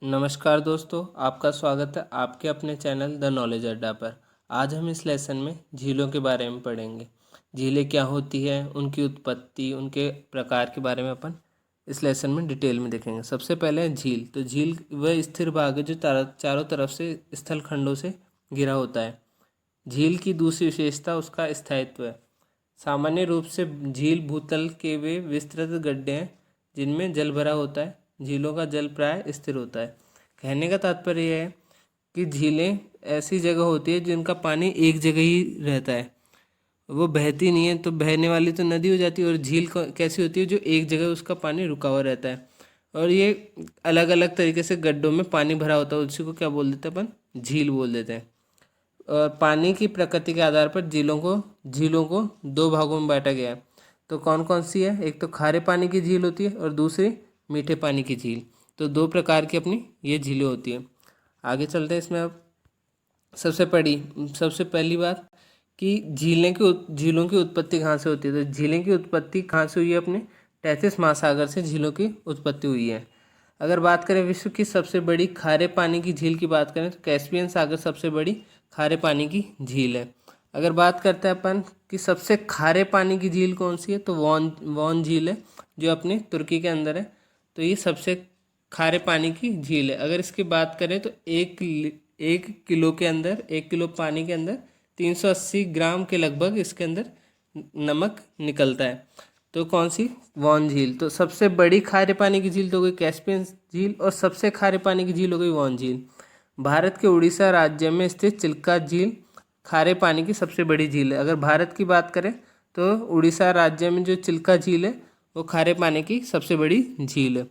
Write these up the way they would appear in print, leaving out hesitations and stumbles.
नमस्कार दोस्तों, आपका स्वागत है आपके अपने चैनल द नॉलेज अड्डा पर। आज हम इस लेसन में झीलों के बारे में पढ़ेंगे। झीलें क्या होती है, उनकी उत्पत्ति, उनके प्रकार के बारे में अपन इस लेसन में डिटेल में देखेंगे। सबसे पहले है झील। तो झील वह स्थिर भाग है जो चारों तरफ से स्थल खंडों से घिरा होता है। झील की दूसरी विशेषता उसका स्थायित्व है। सामान्य रूप से झील भूतल के वे विस्तृत गड्ढे हैं जिनमें जल भरा होता है। झीलों का जल प्राय स्थिर होता है। कहने का तात्पर्य यह है कि झीलें ऐसी जगह होती है जिनका पानी एक जगह ही रहता है, वो बहती नहीं है। तो बहने वाली तो नदी हो जाती है, और झील कैसी होती है जो एक जगह उसका पानी रुका हुआ रहता है। और ये अलग अलग तरीके से गड्ढों में पानी भरा होता है, उसी को क्या बोल देते हैं अपन, झील बोल देते हैं। और पानी की प्रकृति के आधार पर झीलों को दो भागों में बांटा गया है। तो कौन कौन सी है? एक तो खारे पानी की झील होती है और दूसरी मीठे पानी की झील। तो दो प्रकार की अपनी ये झीलें होती हैं। आगे चलते हैं इसमें। अब सबसे पहली बात कि झीलों की उत्पत्ति कहाँ से होती है। तो झीलें की उत्पत्ति कहाँ से हुई है? अपने तैतीस महासागर से झीलों की उत्पत्ति हुई है। अगर बात करें विश्व की सबसे बड़ी खारे पानी की झील की बात करें तो कैस्पियन सागर सबसे बड़ी खारे पानी की झील है। अगर बात करते हैं अपन कि सबसे खारे पानी की झील कौन सी है, तो वॉन झील है जो अपने तुर्की के अंदर है। तो ये सबसे खारे पानी की झील है। अगर इसकी बात करें तो एक किलो पानी के अंदर 380 ग्राम के लगभग इसके अंदर नमक निकलता है। तो कौन सी? वॉन झील। तो सबसे बड़ी खारे पानी की झील तो हो गई कैस्पियन झील, और सबसे खारे पानी की झील हो गई वॉन झील। भारत के उड़ीसा राज्य में स्थित चिल्का झील खारे पानी की सबसे बड़ी झील है। अगर भारत की बात करें तो उड़ीसा राज्य में जो चिल्का झील है वो खारे पानी की सबसे बड़ी झील है।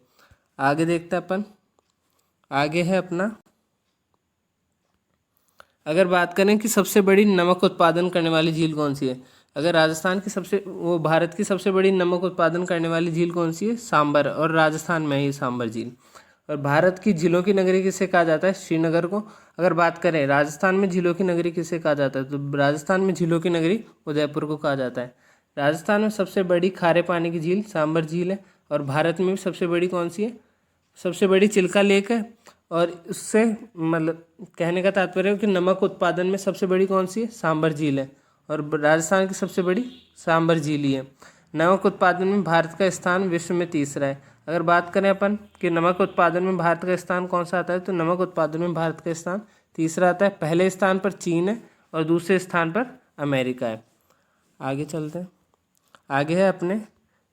आगे देखते हैं अपन। आगे है अपना, अगर बात करें कि सबसे बड़ी नमक उत्पादन करने वाली झील कौन सी है। अगर भारत की सबसे बड़ी नमक उत्पादन करने वाली झील कौन सी है? सांबर, और राजस्थान में ही सांबर झील। और भारत की झीलों की नगरी किसे कहा जाता है? श्रीनगर को। अगर बात करें राजस्थान में झीलों की नगरी किसे कहा जाता है, तो राजस्थान में झीलों की नगरी उदयपुर को कहा जाता है। राजस्थान में सबसे बड़ी खारे पानी की झील सांबर झील है। और भारत में भी सबसे बड़ी कौन सी है? सबसे बड़ी चिल्का लेक है। और उससे मतलब कहने का तात्पर्य है कि नमक उत्पादन में सबसे बड़ी कौन सी है? सांबर झील है। और राजस्थान की सबसे बड़ी सांबर झील ही है। नमक उत्पादन में भारत का स्थान विश्व में तीसरा है। अगर बात करें अपन कि नमक उत्पादन में भारत का स्थान कौन सा आता है, तो नमक उत्पादन में भारत का स्थान तीसरा आता है। पहले स्थान पर चीन है और दूसरे स्थान पर अमेरिका है। आगे चलते हैं। आगे है अपने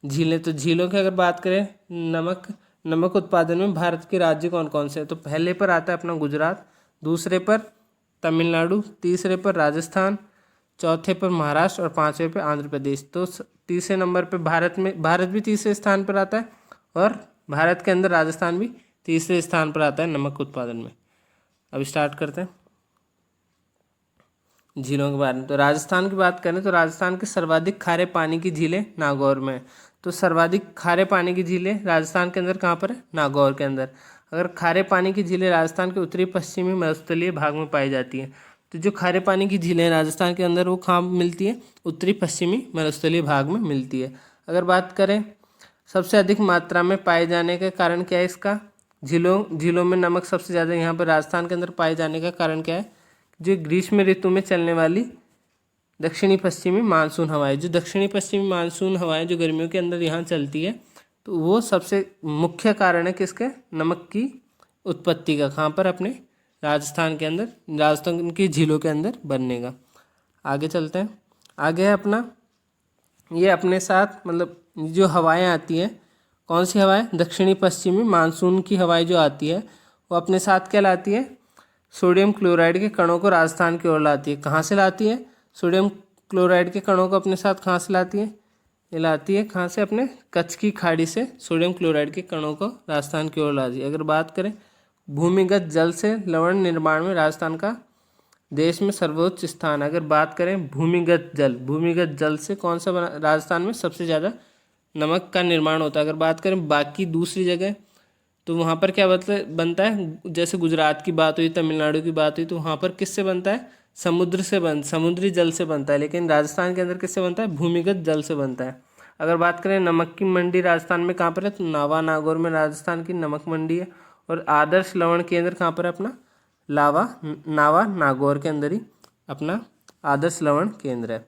झीलें। तो झीलों की अगर बात करें, नमक उत्पादन में भारत के राज्य कौन कौन से हैं, तो पहले पर आता है अपना गुजरात, दूसरे पर तमिलनाडु, तीसरे पर राजस्थान, चौथे पर महाराष्ट्र और पांचवें पर आंध्र प्रदेश। तो तीसरे नंबर पर भारत भी तीसरे स्थान पर आता है, और भारत के अंदर राजस्थान भी तीसरे स्थान पर आता है नमक उत्पादन में। अब स्टार्ट करते हैं झीलों के बारे में। तो राजस्थान की बात करें तो राजस्थान के सर्वाधिक खारे पानी की झीलें नागौर में। तो सर्वाधिक खारे पानी की झीलें राजस्थान के अंदर कहाँ पर है? नागौर के अंदर। अगर खारे पानी की झीलें राजस्थान के उत्तरी पश्चिमी मरुस्थलीय भाग में पाई जाती हैं। तो जो खारे पानी की झीलें राजस्थान के अंदर वो कहाँ मिलती है? उत्तरी पश्चिमी मरुस्थलीय भाग में मिलती है। अगर बात करें सबसे अधिक मात्रा में पाए जाने का कारण क्या है इसका? झीलों में नमक सबसे ज़्यादा यहाँ पर राजस्थान के अंदर पाए जाने का कारण क्या है? जो ग्रीष्म ऋतु में चलने वाली दक्षिणी पश्चिमी मानसून हवाएं, जो गर्मियों के अंदर यहाँ चलती है, तो वो सबसे मुख्य कारण है किसके? नमक की उत्पत्ति का। कहाँ पर? अपने राजस्थान के अंदर, राजस्थान की झीलों के अंदर बनने का। आगे चलते हैं। आगे है अपना, ये अपने साथ मतलब जो हवाएं आती हैं, कौन सी हवाएं? दक्षिणी पश्चिमी मानसून की हवाएं जो आती है वो अपने साथ क्या लाती है? सोडियम क्लोराइड के कणों को राजस्थान की ओर लाती है। कहाँ से लाती है? सोडियम क्लोराइड के कणों को अपने साथ कहाँ से लाती है? ये लाती है कहाँ से? अपने कच्छ की खाड़ी से सोडियम क्लोराइड के कणों को राजस्थान की ओर लाती है। अगर बात करें भूमिगत जल से लवण निर्माण में राजस्थान का देश में सर्वोच्च स्थान। अगर बात करें भूमिगत जल से कौन सा राजस्थान में सबसे ज़्यादा नमक का निर्माण होता है। अगर बात करें बाकी दूसरी जगह, तो वहाँ पर क्या बनता है? जैसे गुजरात की बात हुई, तमिलनाडु की बात हुई, तो वहाँ पर किससे बनता है? समुद्री जल से बनता है। लेकिन राजस्थान के अंदर किससे बनता है? भूमिगत जल से बनता है। अगर बात करें नमक की मंडी राजस्थान में कहाँ पर है, तो नावा नागौर में राजस्थान की नमक मंडी है। और आदर्श लवण केंद्र कहाँ पर है अपना, नावा नागौर के अंदर ही अपना आदर्श लवण केंद्र है।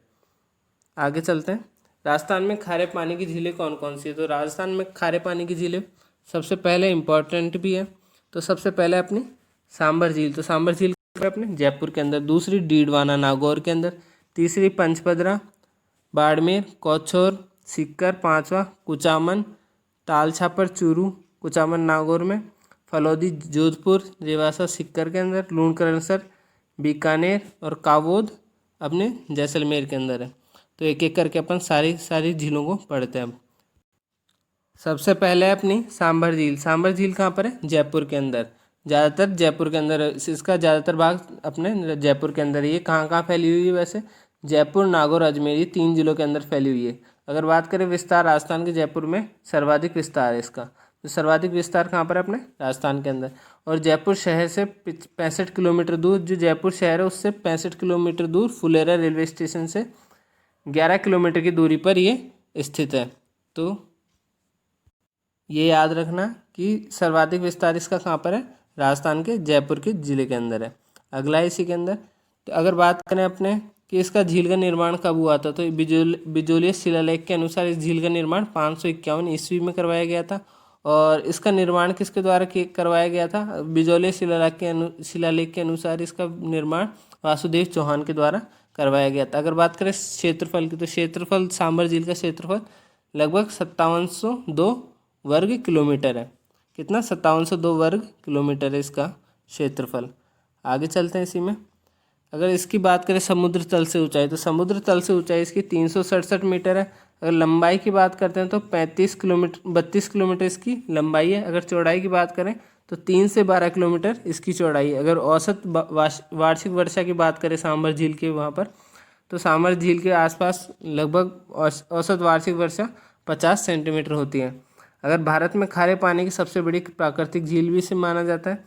आगे चलते हैं। राजस्थान में खारे पानी की झीलें कौन कौन सी है? तो राजस्थान में खारे पानी की झीलें सबसे पहले इम्पोर्टेंट भी है, तो सबसे पहले अपनी सांबर झील, तो सांबर झील अपने जयपुर के अंदर, दूसरी डीडवाना नागौर के अंदर, तीसरी पंचपदरा बाड़मेर कौछोर सीकर, पांचवा कुचामन तालछापर चूरू कुचामन नागौर में, फलौदी जोधपुर रेवासा सीकर के अंदर, लूणकरणसर बीकानेर और कावोद अपने जैसलमेर के अंदर है। तो एक एक करके अपन सारी झीलों को पढ़ते हैं। सबसे पहले अपनी सांभर झील, सांभर झील कहाँ पर है? जयपुर के अंदर, ज़्यादातर जयपुर के अंदर है, इसका ज़्यादातर भाग अपने जयपुर के अंदर है। ये कहाँ कहाँ फैली हुई है? वैसे जयपुर नागौर अजमेर ये 3 जिलों के अंदर फैली हुई है। अगर बात करें विस्तार, राजस्थान के जयपुर में सर्वाधिक विस्तार है इसका, तो सर्वाधिक विस्तार कहाँ पर है? अपने राजस्थान के अंदर। और जयपुर शहर से 65 किलोमीटर दूर, जो जयपुर शहर है उससे 65 किलोमीटर दूर फुलेरा रेलवे स्टेशन से 11 किलोमीटर की दूरी पर ये स्थित है। तो ये याद रखना कि सर्वाधिक विस्तार इसका कहाँ पर है? राजस्थान के जयपुर के ज़िले के अंदर है। अगला है इसी के अंदर। तो अगर बात करें अपने कि इसका झील का निर्माण कब हुआ था, तो बिजोलिया शिलालेख के अनुसार इस झील का निर्माण 551 ईस्वी में करवाया गया था। और इसका निर्माण किसके द्वारा करवाया गया था? बिजोलिया शिलालेख के अनुसार इसका निर्माण वासुदेव चौहान के द्वारा करवाया गया था। अगर बात करें क्षेत्रफल की, तो क्षेत्रफल सांभर झील का क्षेत्रफल लगभग 5702 वर्ग किलोमीटर है। कितना? 5702 वर्ग किलोमीटर है इसका क्षेत्रफल। आगे चलते हैं इसी में। अगर इसकी बात करें समुद्र तल से ऊंचाई, तो समुद्र तल से ऊंचाई इसकी 367 मीटर है। अगर लंबाई की बात करते हैं तो 32 किलोमीटर इसकी लंबाई है। अगर चौड़ाई की बात करें तो 3 से 12 किलोमीटर इसकी चौड़ाई है। अगर औसत वार्षिक वर्षा की बात करें सांभर झील के वहाँ पर, तो सांभर झील के आसपास लगभग औसत वार्षिक वर्षा 50 सेंटीमीटर होती है। अगर भारत में खारे पानी की सबसे बड़ी प्राकृतिक झील भी इसे माना जाता है।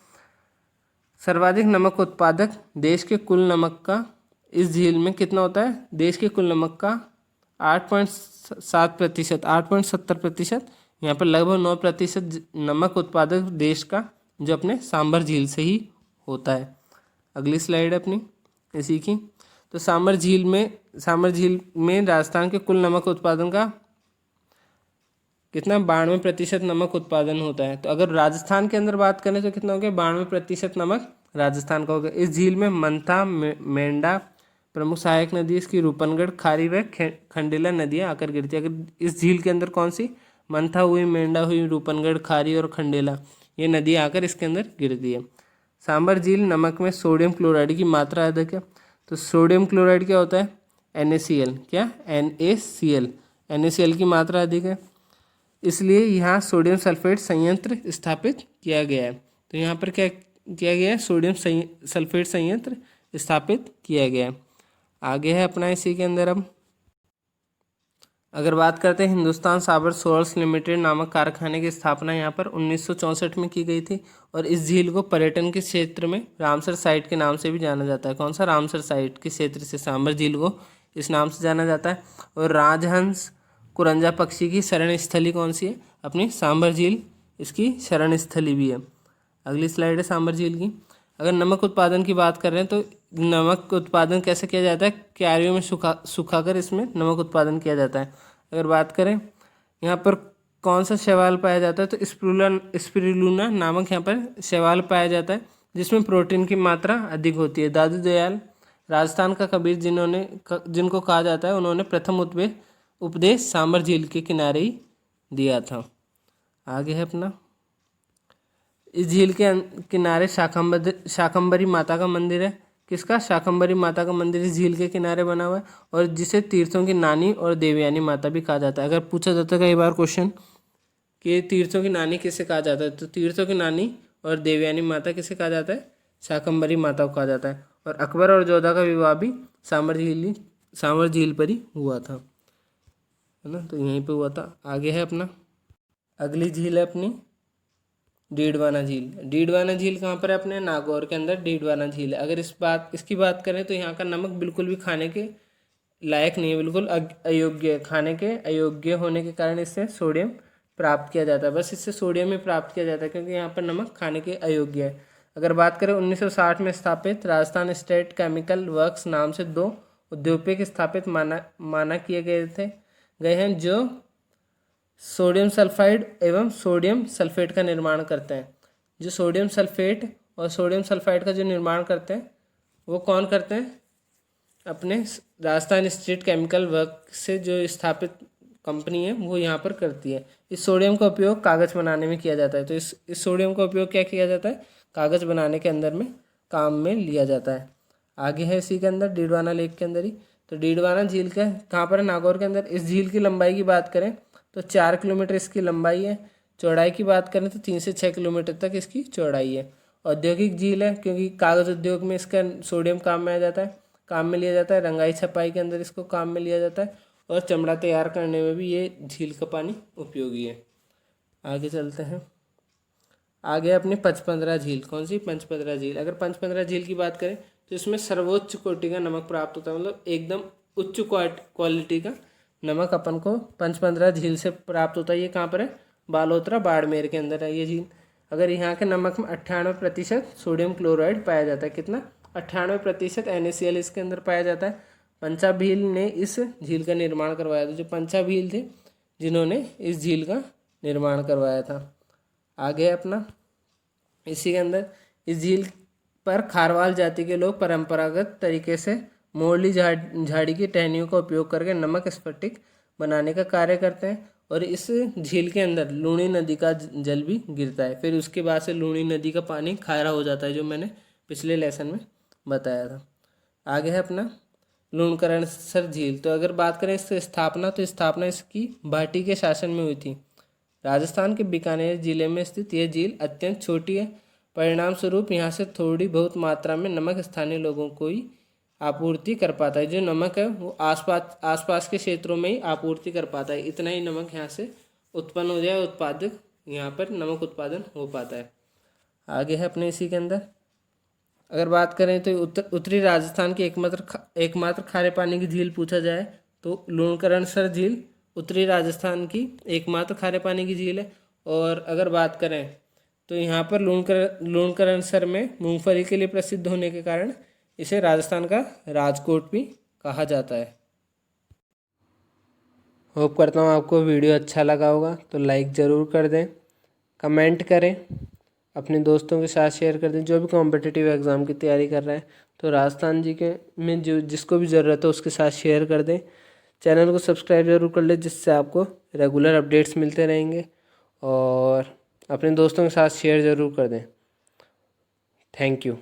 सर्वाधिक नमक उत्पादक देश के कुल नमक का इस झील में कितना होता है? देश के कुल नमक का 8.7%, 8.70%, यहाँ पर लगभग 9% नमक उत्पादक देश का जो अपने सांभर झील से ही होता है। अगली स्लाइड है अपनी इसी की। तो सांभर झील में राजस्थान के कुल नमक उत्पादन का कितना? 92% नमक उत्पादन होता है। तो अगर राजस्थान के अंदर बात करें तो कितना हो गया? 92% नमक राजस्थान का हो गया। इस झील में मंथा मेंढा प्रमुख सहायक नदी, इसकी रूपनगढ़ खारी व खंडेला नदियाँ आकर गिरती है। अगर इस झील के अंदर कौन सी? मंथा हुई, मेंढा हुई, रूपनगढ़, खारी और खंडेला, ये नदियाँ आकर इसके अंदर गिरती है। सांभर झील नमक में सोडियम क्लोराइड की मात्रा अधिक है। तो सोडियम क्लोराइड क्या होता है? NaCl, क्या? NaCl, NaCl की मात्रा अधिक है, इसलिए यहाँ सोडियम सल्फेट संयंत्र स्थापित किया गया है। तो यहाँ पर क्या किया गया है? सोडियम सल्फेट संयंत्र स्थापित किया गया है। आगे है अपना इसी के अंदर। अब अगर बात करते हैं हिंदुस्तान साबर सोर्स लिमिटेड नामक कारखाने की स्थापना यहाँ पर 1964 में की गई थी। और इस झील को पर्यटन के क्षेत्र में रामसर साइट के नाम से भी जाना जाता है। कौन सा? रामसर साइट के क्षेत्र से सांभर झील को इस नाम से जाना जाता है। और राजहंस कुरंजा पक्षी की शरण स्थली कौन सी है? अपनी सांभर झील इसकी शरण स्थली भी है। अगली स्लाइड है सांभर झील की। अगर नमक उत्पादन की बात कर रहे हैं तो नमक उत्पादन कैसे किया जाता है? क्यारियों में सुखाकर इसमें नमक उत्पादन किया जाता है। अगर बात करें यहाँ पर कौन सा शैवाल पाया जाता है, तो स्पिरुलिना नामक यहाँ पर शैवाल पाया जाता है, जिसमें प्रोटीन की मात्रा अधिक होती है। दादू दयाल राजस्थान का कबीर जिनको कहा जाता है, उन्होंने प्रथम उपदेश सांभर झील के किनारे ही दिया था। आगे है अपना, इस झील के किनारे शाकंभरी माता का मंदिर है। किसका? शाकंभरी माता का मंदिर इस झील के किनारे बना हुआ है, और जिसे तीर्थों की नानी और देवयानी माता भी कहा जाता है। अगर पूछा जाता है कई बार क्वेश्चन कि तीर्थों की नानी किसे कहा जाता है, तो तीर्थों की नानी और देवयानी माता किसे कहा जाता है? शाकंभरी माता को कहा जाता है। और अकबर और जोधा का विवाह भी सांभर झील पर ही हुआ था, है ना, तो यहीं पे हुआ था। आगे है अपना अगली झील है अपनी डीडवाना झील। डीडवाना झील कहाँ पर है? अपने नागौर के अंदर डीडवाना झील है। अगर इसकी बात करें तो यहाँ का नमक बिल्कुल भी खाने के लायक नहीं है, बिल्कुल अयोग्य है। खाने के अयोग्य होने के कारण इससे सोडियम प्राप्त किया जाता है, बस इससे सोडियम ही प्राप्त किया जाता है क्योंकि यहाँ पर नमक खाने के अयोग्य है। अगर बात करें 1960 में स्थापित राजस्थान स्टेट केमिकल वर्क्स नाम से 2 औद्योगिक स्थापित माना किए गए हैं जो सोडियम सल्फाइड एवं सोडियम सल्फेट का निर्माण करते हैं। जो सोडियम सल्फेट और सोडियम सल्फाइड का जो निर्माण करते हैं वो कौन करते हैं? अपने राजस्थान स्टेट केमिकल वर्क से जो स्थापित कंपनी है वो यहाँ पर करती है। इस सोडियम का उपयोग कागज़ बनाने में किया जाता है। तो इस सोडियम का उपयोग क्या किया जाता है? कागज़ बनाने के अंदर में काम में लिया जाता है। आगे है इसी के अंदर डीडवाना लेक के अंदर ही। तो डीडवाना झील का कहाँ पर है? नागौर के अंदर। इस झील की लंबाई की बात करें तो 4 किलोमीटर इसकी लंबाई है। चौड़ाई की बात करें तो 3 से 6 किलोमीटर तक इसकी चौड़ाई है। औद्योगिक झील है क्योंकि कागज़ उद्योग में इसका सोडियम काम में आ जाता है, काम में लिया जाता है। रंगाई छपाई के अंदर इसको काम में लिया जाता है और चमड़ा तैयार करने में भी ये झील का पानी उपयोगी है। आगे चलते हैं। आगे अपनी पंचपंद्रा झील। कौन सी? पंचपंद्रा झील। अगर पंचपंद्रा झील की बात करें तो इसमें सर्वोच्च कोटि का नमक प्राप्त होता है, मतलब एकदम उच्च क्वालिटी का नमक अपन को पंचपंद्रा झील से प्राप्त होता है। ये कहाँ पर है? बालोतरा बाड़मेर के अंदर है ये झील। अगर यहाँ के नमक में 98% सोडियम क्लोराइड पाया जाता है। कितना? 98% NaCl इसके अंदर पाया जाता है। पंचा भील ने इस झील का निर्माण करवाया था। जो पंचा भील थे जिन्होंने इस झील का निर्माण करवाया था। आगे अपना इसी के अंदर इस झील पर खारवाल जाति के लोग परंपरागत तरीके से मोरली झाड़ी की टहनियों का उपयोग करके नमक स्फटिक बनाने का कार्य करते हैं और इस झील के अंदर लूणी नदी का जल भी गिरता है। फिर उसके बाद से लूणी नदी का पानी खारा हो जाता है, जो मैंने पिछले लेसन में बताया था। आगे है अपना लूणकरणसर झील। तो अगर बात करें इसकी स्थापना, तो स्थापना इसकी भाटी के शासन में हुई थी। राजस्थान के बीकानेर जिले में स्थित यह झील अत्यंत छोटी है। परिणाम स्वरूप यहाँ से थोड़ी बहुत मात्रा में नमक स्थानीय लोगों को ही आपूर्ति कर पाता है। जो नमक है वो आसपास के क्षेत्रों में ही आपूर्ति कर पाता है। इतना ही नमक यहाँ से उत्पन्न हो जाए, उत्पादक यहाँ पर नमक उत्पादन हो पाता है। आगे है अपने इसी के अंदर अगर बात करें तो उत्तरी राजस्थान की एकमात्र खारे पानी की झील पूछा जाए तो लूणकरणसर झील उत्तरी राजस्थान की एकमात्र खारे पानी की झील है। और अगर बात करें तो यहाँ पर लूणकरणसर में मूंगफली के लिए प्रसिद्ध होने के कारण इसे राजस्थान का राजकोट भी कहा जाता है। होप करता हूँ आपको वीडियो अच्छा लगा होगा, तो लाइक ज़रूर कर दें, कमेंट करें, अपने दोस्तों के साथ शेयर कर दें। जो भी कॉम्पिटिटिव एग्ज़ाम की तैयारी कर रहे हैं तो राजस्थान जी के में जो जिसको भी ज़रूरत है उसके साथ शेयर कर दें। चैनल को सब्सक्राइब ज़रूर कर लें जिससे आपको रेगुलर अपडेट्स मिलते रहेंगे और अपने दोस्तों के साथ शेयर ज़रूर कर दें। Thank you.